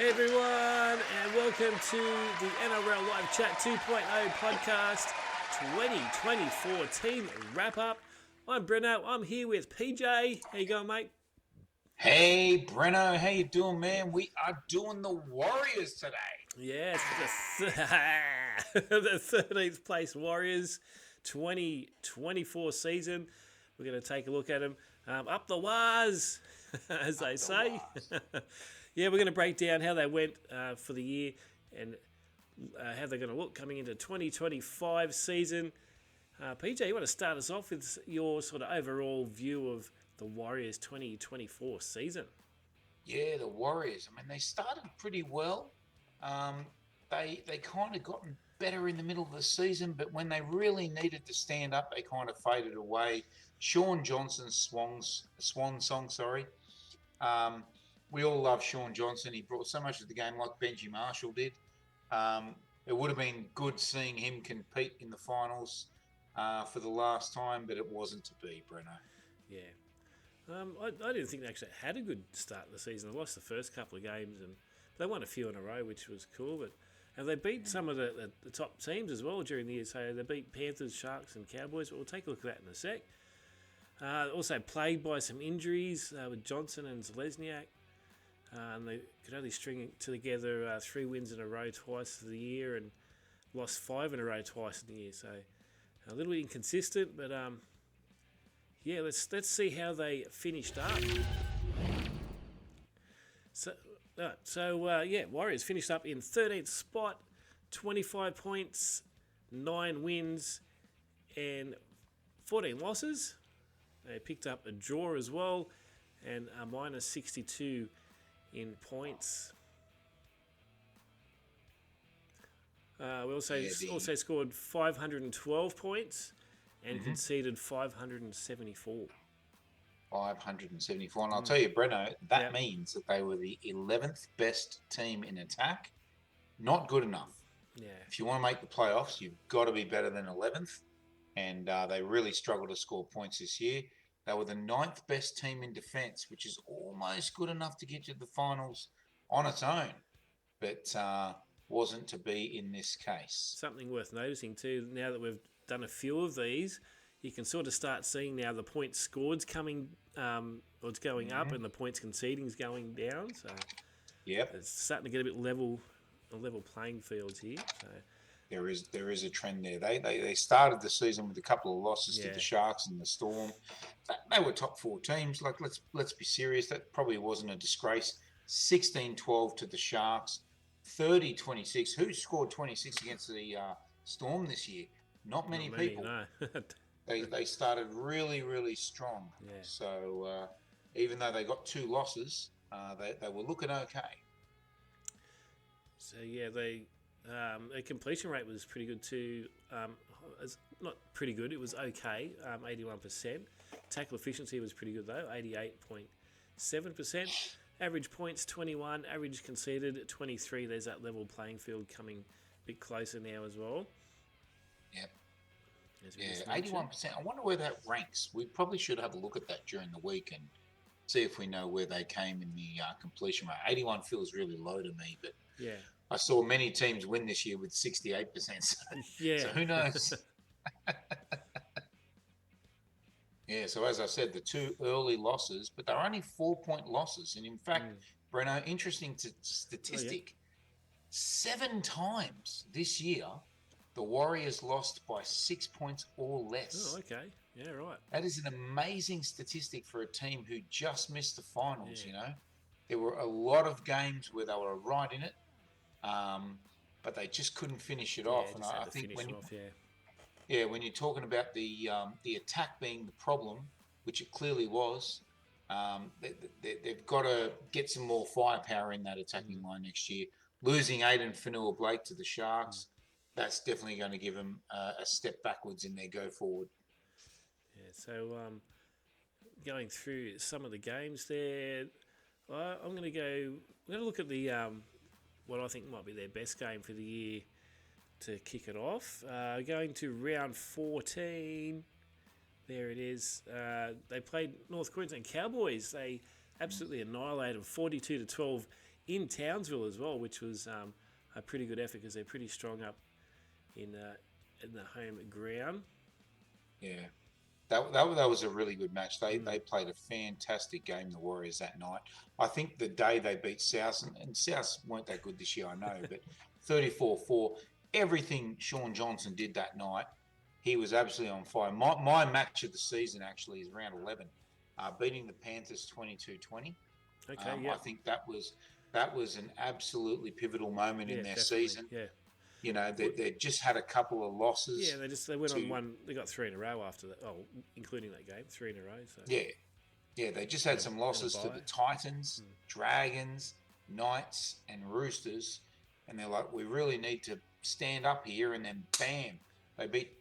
Hey everyone, and welcome to the NRL Live Chat 2.0 podcast 2024 team wrap up. I'm Breno. I'm here with PJ. How you going, mate? Hey Breno, how you doing, man? We are doing the Warriors today. Yes, the 13th place Warriors 2024 season. We're going to take a look at them. Up the waz, as they say. Yeah, we're going to break down how they went for the year and how they're going to look coming into 2025 season. PJ, you want to start us off with your sort of overall view of the Warriors 2024 season? Yeah, the Warriors. I mean, they started pretty well. They kind of gotten better in the middle of the season, but when they really needed to stand up, they kind of faded away. Sean Johnson's swan song, sorry. We all love Sean Johnson. He brought so much to the game, like Benji Marshall did. It would have been good seeing him compete in the finals for the last time, but it wasn't to be, Breno. Yeah. I didn't think they actually had a good start to the season. They lost the first couple of games, and they won a few in a row, which was cool. And they beat some of the top teams as well during the year. So they beat Panthers, Sharks, and Cowboys. But we'll take a look at that in a sec. Also plagued by some injuries with Johnson and Zelezniak. And they could only string together 3 wins in a row twice for the year and lost 5 in a row twice in the year. So a little inconsistent, but yeah, let's see how they finished up. So Warriors finished up in 13th spot, 25 points, 9 wins, and 14 losses. They picked up a draw as well, and a minus 62 in points. We also scored 512 points and conceded 574. 574. And I'll tell you, Breno, that means that they were the 11th best team in attack. Not good enough. Yeah. If you want to make the playoffs, you've got to be better than 11th. And they really struggled to score points this year. They were the 9th best team in defence, which is almost good enough to get you to the finals on its own, but wasn't to be in this case. Something worth noticing too, now that we've done a few of these, you can sort of start seeing now the points scored's coming, or it's going up, and the points conceding's going down. So it's starting to get a bit level playing fields here. So there is a trend there. They started the season with a couple of losses to the Sharks and the Storm. They were top 4 teams. Like let's be serious. That probably wasn't a disgrace. 16-12 to the Sharks. 30-26. Who scored 26 against the Storm this year? Not many people. No. They started really, really strong. Yeah. So even though they got 2 losses, they were looking okay. So yeah, their completion rate was pretty good too. Not pretty good. It was okay. 81%. Tackle efficiency was pretty good though. 88.7%. Average points 21. Average conceded 23. There's that level playing field coming a bit closer now as well. Yep. Yeah, 81%. I wonder where that ranks. We probably should have a look at that during the week and see if we know where they came in the completion rate. 81 feels really low to me, but yeah, I saw many teams win this year with 68%. So who knows? Yeah, so as I said, the 2 early losses, but they're only 4-point losses. And in fact, Breno, interesting statistic, 7 times this year, the Warriors lost by 6 points or less. Oh, okay. Yeah, right. That is an amazing statistic for a team who just missed the finals, you know. There were a lot of games where they were right in it, but they just couldn't finish it off. And I think when you're talking about the attack being the problem, which it clearly was, they've got to get some more firepower in that attacking line next year. Losing Aiden Fanua-Blake to the Sharks, that's definitely going to give them a step backwards in their go forward. Yeah, so going through some of the games there, I'm going to look at the what I think might be their best game for the year to kick it off. Going to round 14. There it is. They played North Queensland Cowboys. They absolutely annihilated them 42-12 in Townsville as well, which was a pretty good effort because they're pretty strong up in the home ground. Yeah. That was a really good match. They played a fantastic game, the Warriors, that night. I think the day they beat South, and South weren't that good this year, I know, but 34-4, everything Sean Johnson did that night, he was absolutely on fire. My match of the season actually is round 11, beating the Panthers 22-20. Okay, yeah. I think that was an absolutely pivotal moment in their definitely. season. Yeah. You know, they just had a couple of losses. Yeah, they went on one. They got 3 in a row after that. Oh, including that game, 3 in a row. So. Yeah, they just had some losses to the Titans, Dragons, Knights, and Roosters, and they're like, we really need to stand up here. And then, bam, they beat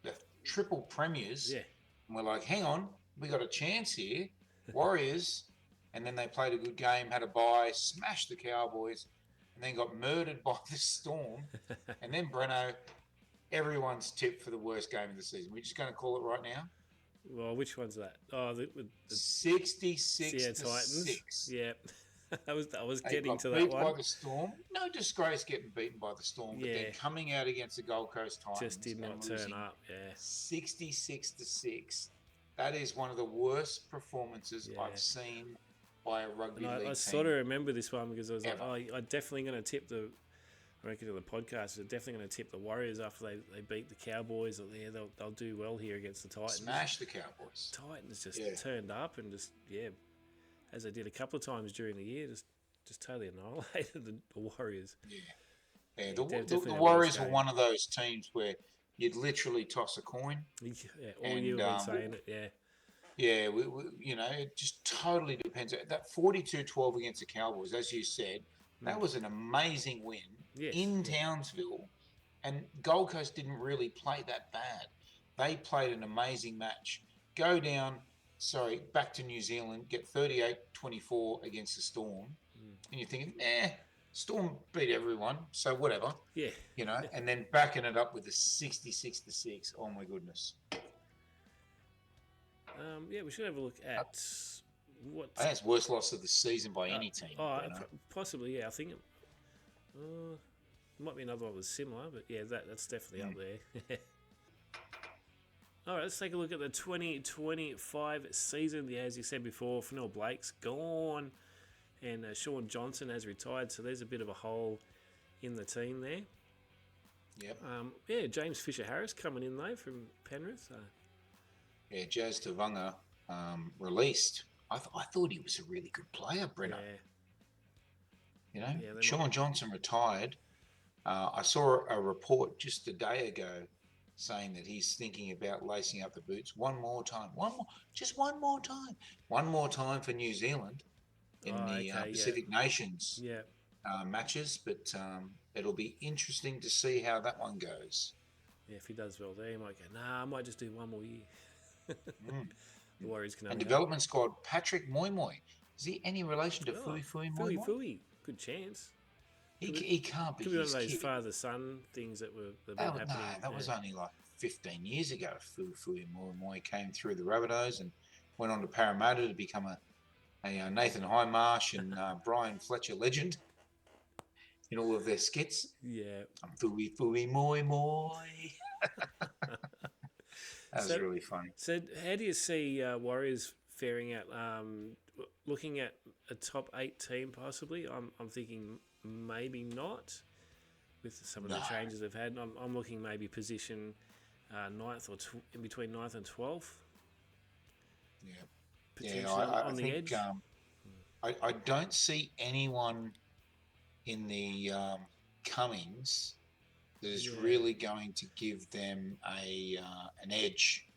the triple premiers. Yeah, and we're like, hang on, we got a chance here, Warriors. And then they played a good game, had a bye, smashed the Cowboys, and then got murdered by the Storm. And then, Breno, everyone's tipped for the worst game of the season. We're just going to call it right now. Well, which one's that? Oh, the 66 to Titans. 6. Yeah, I was They getting got to that beat one. by the Storm. No disgrace getting beaten by the Storm, but then coming out against the Gold Coast Titans just did not turn up. Yeah, 66 to 6. That is one of the worst performances I've seen by a rugby league team. I sort of remember this one because I was like, I'm definitely going to tip I reckon on the podcast, they're definitely going to tip the Warriors after they beat the Cowboys. They'll do well here against the Titans. Smash the Cowboys. Titans just turned up and just, as they did a couple of times during the year, just totally annihilated the Warriors. Yeah. The Warriors were one of those teams where you'd literally toss a coin. Yeah, all year we've been saying it, yeah. Yeah, it just totally depends. That 42-12 against the Cowboys, as you said, that was an amazing win in Townsville, and Gold Coast didn't really play that bad. They played an amazing match. Go down, back to New Zealand, get 38-24 against the Storm, and you're thinking, Storm beat everyone, so whatever. Yeah. And then backing it up with a 66 to 6. Oh my goodness. We should have a look at what. I think it's worst loss of the season by any team. Possibly, yeah. I think it might be another one was similar, but yeah, that's definitely up there. All right, let's take a look at the 2025 season. Yeah, as you said before, Fennell Blake's gone, and Sean Johnson has retired, so there's a bit of a hole in the team there. Yep. James Fisher-Harris coming in, though, from Penrith. Jazz Tavanga released. I thought he was a really good player, Breno. Sean Johnson retired. I saw a report just a day ago saying that he's thinking about lacing up the boots one more time. Just one more time. One more time for New Zealand in the Pacific Nations matches. But it'll be interesting to see how that one goes. Yeah, if he does well there, he might go, I might just do one more year. The Warriors can. And development squad, Patrick Moy. Is he any relation to Fui Moy? Fui, good chance. He can't be. Could be one of those father-son things that been happening. No, that was only like 15 years ago. Fui Moy came through the Rabbitohs and went on to Parramatta to become a Nathan Highmarsh and Brian Fletcher legend in all of their skits. Yeah. I'm Fui Moy. That was really funny. So how do you see Warriors faring out? Looking at a top 8 team, possibly. I'm thinking maybe not, with some of the changes they've had. I'm looking maybe position 9th or in between 9th and 12th. Yeah. Potentially I on the think, edge. I don't see anyone in the Cummings that is really going to give them an edge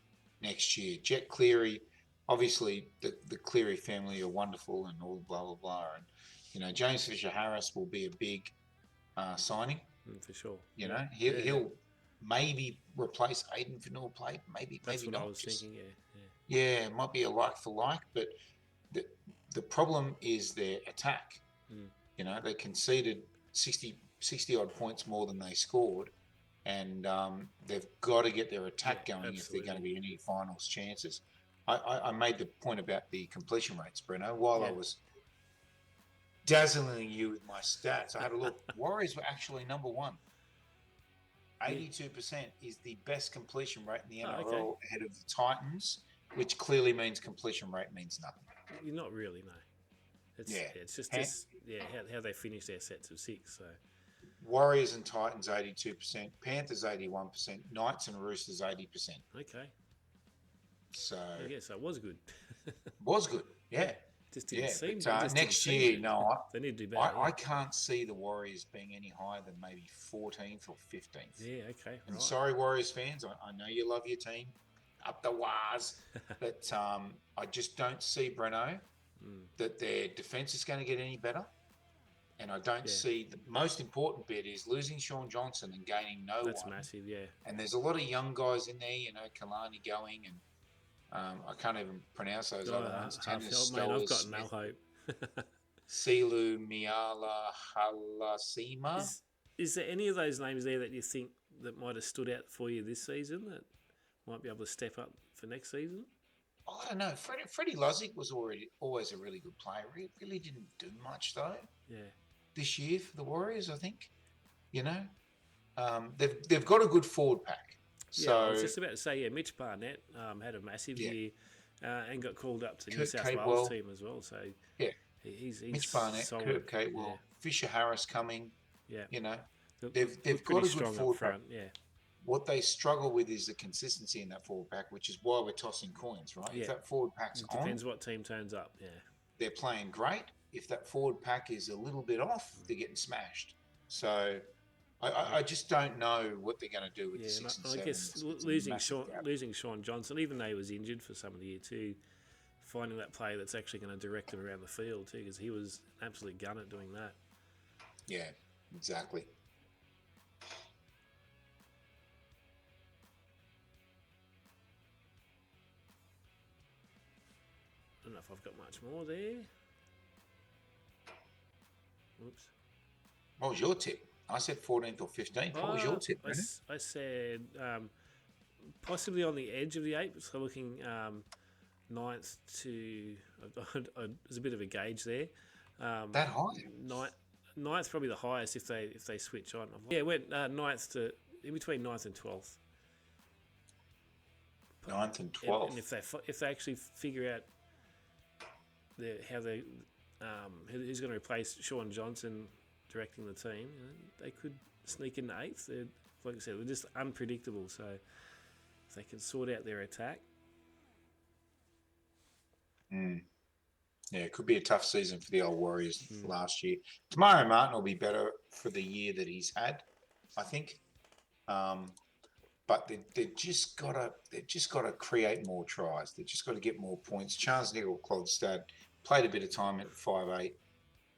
next year. Jet Cleary, obviously the Cleary family are wonderful and all blah, blah, blah. And, James Fisher-Harris will be a big signing. For sure. He'll maybe replace Aiden Fennell-Blake, maybe That's what not. I was thinking, Yeah, it might be a like for like, but the problem is their attack. They conceded 60 odd points more than they scored, and they've got to get their attack going if they're going to be any finals chances. I made the point about the completion rates, Breno, while I was dazzling you with my stats. I had a look. Warriors were actually number one. 82% is the best completion rate in the NRL, ahead of the Titans, which clearly means completion rate means nothing. You're not really, no. It's just how they finish their sets of 6. So Warriors and Titans 82%, Panthers 81%, Knights and Roosters 80%. Okay. So so it was good. Was good, yeah. Just didn't seem. But, next year, no, they need to do better. I can't see the Warriors being any higher than maybe 14th or 15th. Yeah, okay. And sorry, Warriors fans, I know you love your team, up the waz, but I just don't see, Breno, that their defence is going to get any better. And I don't see the most important bit is losing Sean Johnson and gaining no one. That's massive, yeah. And there's a lot of young guys in there, Kalani going, and I can't even pronounce those other ones. Mate, I've got no hope. Silu Miala Halasima. Is there any of those names there that you think that might have stood out for you this season that might be able to step up for next season? I don't know. Freddie Luzik was always a really good player. He really didn't do much though. Yeah. This year for the Warriors, I think. They've got a good forward pack. So I was just about to say, Mitch Barnett had a massive year and got called up to the New South Wales team as well. So he's Mitch Barnett, solid. Kurt Catewell, Fisher Harris coming. Yeah, they've got a good forward front. pack. Yeah. What they struggle with is the consistency in that forward pack, which is why we're tossing coins, right? Yeah. If that forward pack's on, depends what team turns up. Yeah, they're playing great. If that forward pack is a little bit off, they're getting smashed. So I just don't know what they're going to do with the 6 and 7. I guess losing Sean Johnson, even though he was injured for some of the year too, finding that player that's actually going to direct him around the field too, because he was an absolute gun at doing that. Yeah, exactly. I don't know if I've got much more there. Oops. What was your tip? I said 14th or 15th. What was your tip, Brendan? I said possibly on the edge of the 8, so looking 9th to... there's a bit of a gauge there. That high? 9th probably the highest if they switch on. Yeah, went 9th to... in between 9th and 12th. 9th and 12th. And if they actually figure out how they... who's going to replace Sean Johnson directing the team, they could sneak into 8th. Like I said, they're just unpredictable. So if they can sort out their attack. Yeah, it could be a tough season for the old Warriors last year. Tamari Martin will be better for the year that he's had, I think. But they've just got to create more tries. They've just got to get more points. Charles Nicoll-Klokstad played a bit of time at 5'8".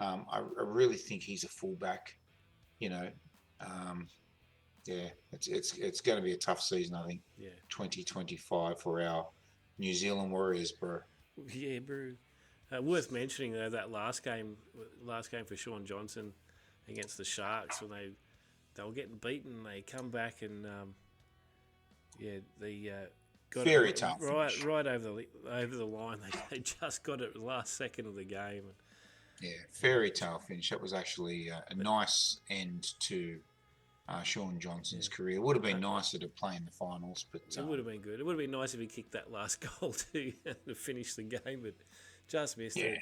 I really think he's a fullback. It's going to be a tough season, I think. Yeah. 2025 for our New Zealand Warriors, bro. Yeah, bro. Worth mentioning though that last game for Sean Johnson against the Sharks, when they were getting beaten, they come back and they got very it tough right over the line. They just got it last second of the game. Yeah, fairy tale finish. That was actually a nice end to Sean Johnson's career. It would have been nicer to play in the finals, but it would have been good. It would have been nice if he kicked that last goal too to finish the game, but just missed it.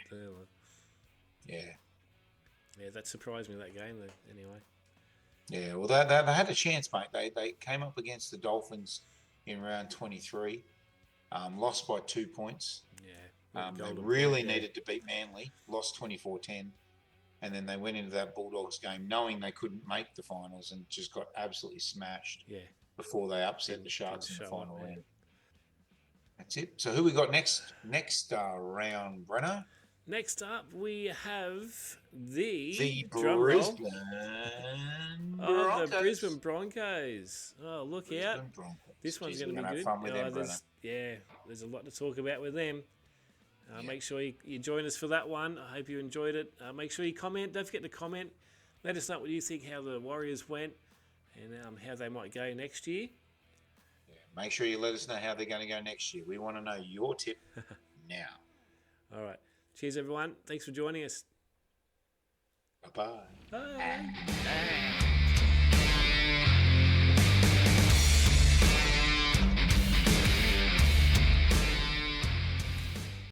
Yeah, that surprised me, that game though. Anyway. Yeah, well, they had a chance, mate. They came up against the Dolphins in round 23, lost by 2 points. Yeah. They really needed to beat Manly, lost 24-10, and then they went into that Bulldogs game knowing they couldn't make the finals and just got absolutely smashed before they upset the Sharks in the final round. That's it. So who we got next round, Brenner? Next up, we have the Brisbane Broncos. The Brisbane Broncos. Oh, look out. This one's going to be good. Fun with them, there's a lot to talk about with them. Make sure you join us for that one. I hope you enjoyed it. Make sure you comment. Don't forget to comment. Let us know what you think, how the Warriors went and how they might go next year. Yeah, make sure you let us know how they're going to go next year. We want to know your tip now. All right. Cheers, everyone. Thanks for joining us. Bye. Bye.